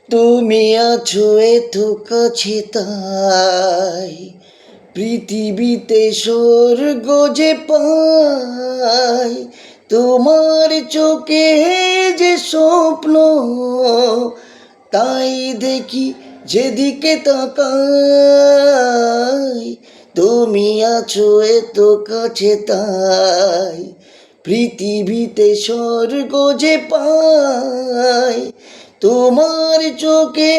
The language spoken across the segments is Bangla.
তুমি আছো এত কাছে তাই পৃথিবীতে স্বর্গ যে পাই, তোমার চোখে যে স্বপ্ন তাই দেখি যেদিকে তাকাই। তুমি আছো এত কাছে তাই পৃথিবীতে স্বর্গ যে পাই, তোমার চোখে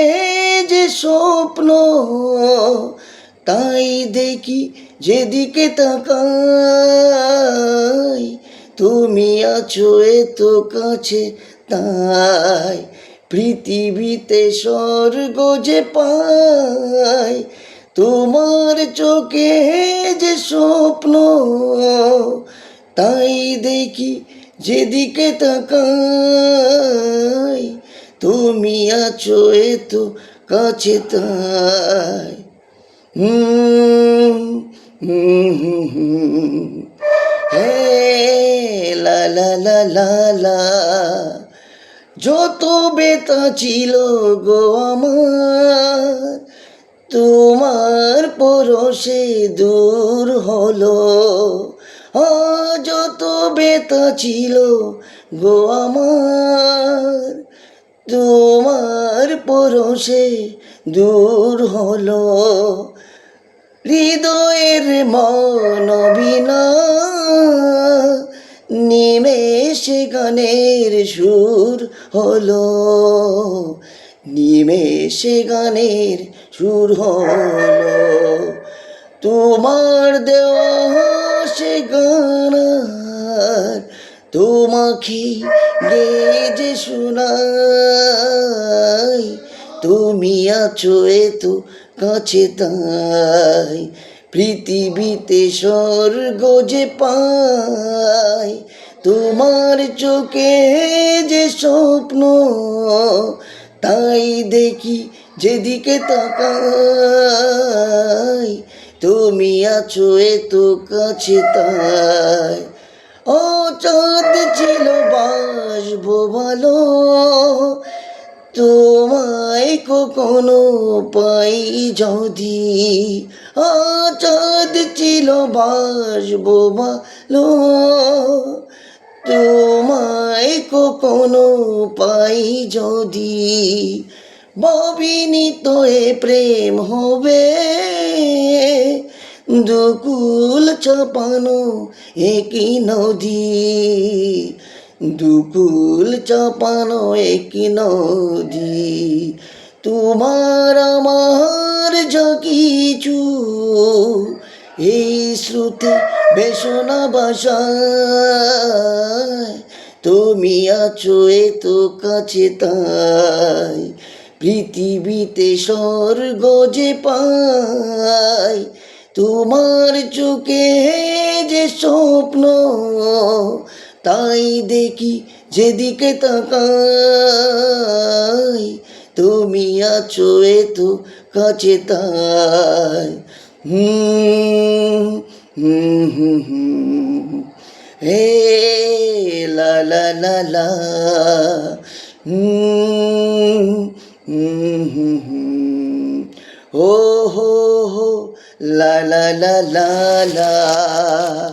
যে স্বপ্ন তাই দেখি যেদিকে তাকাই। তুমি আছো এত কাছে তাই পৃথিবীতে স্বর্গ যে পাই, তোমার চোখে যে স্বপ্ন তাই দেখি যেদিকে তাকাই। তুমি আছো এত কাছে তাই। হে লা লা লা লা লা, যত বেতা ছিল গো আমার, তোমার পরশে দূর হলো। যত বেতা ছিল গো আমার, তোমার পরশে দূর হলো। হৃদয়ের মনবিনা নিমেষে গানের সুর হলো, নিমেষে গানের সুর হলো। তোমার দেওয়া সে গান তোমাকে গে যে শোনাই। তুমি আছো এত কাছে তাই পৃথিবীতে স্বর্গ যে পাই, তোমার চোখে যে স্বপ্ন তাই দেখি যেদিকে তাকাই। তুমি আছো এত কাছে তাই। ও চাঁদ ছিল বাসবো ভালো, তোমায় কখনো পাই যদি। চাঁদ ছিল বাসবো ভালো, তোমায় কখনো পাই যদি। ভাবিনি তো এ প্রেম হবে, দুকুল চাপানো একই নদী, দুকুল চাপানো একই নদী। তোমার আমার যা কিছু এই শ্রুতি বেসনা বাসায়, তুমি আছো এত কাছে তাই পৃথিবীতে স্বর্গ যে পাই, তোমার চোখে যে স্বপ্ন তাই দেখি যেদিকে তাকাই। তুমি আছো এত কাছে তাই। হে লা লা লা লা, ও হো হো লা লা লা লা লা।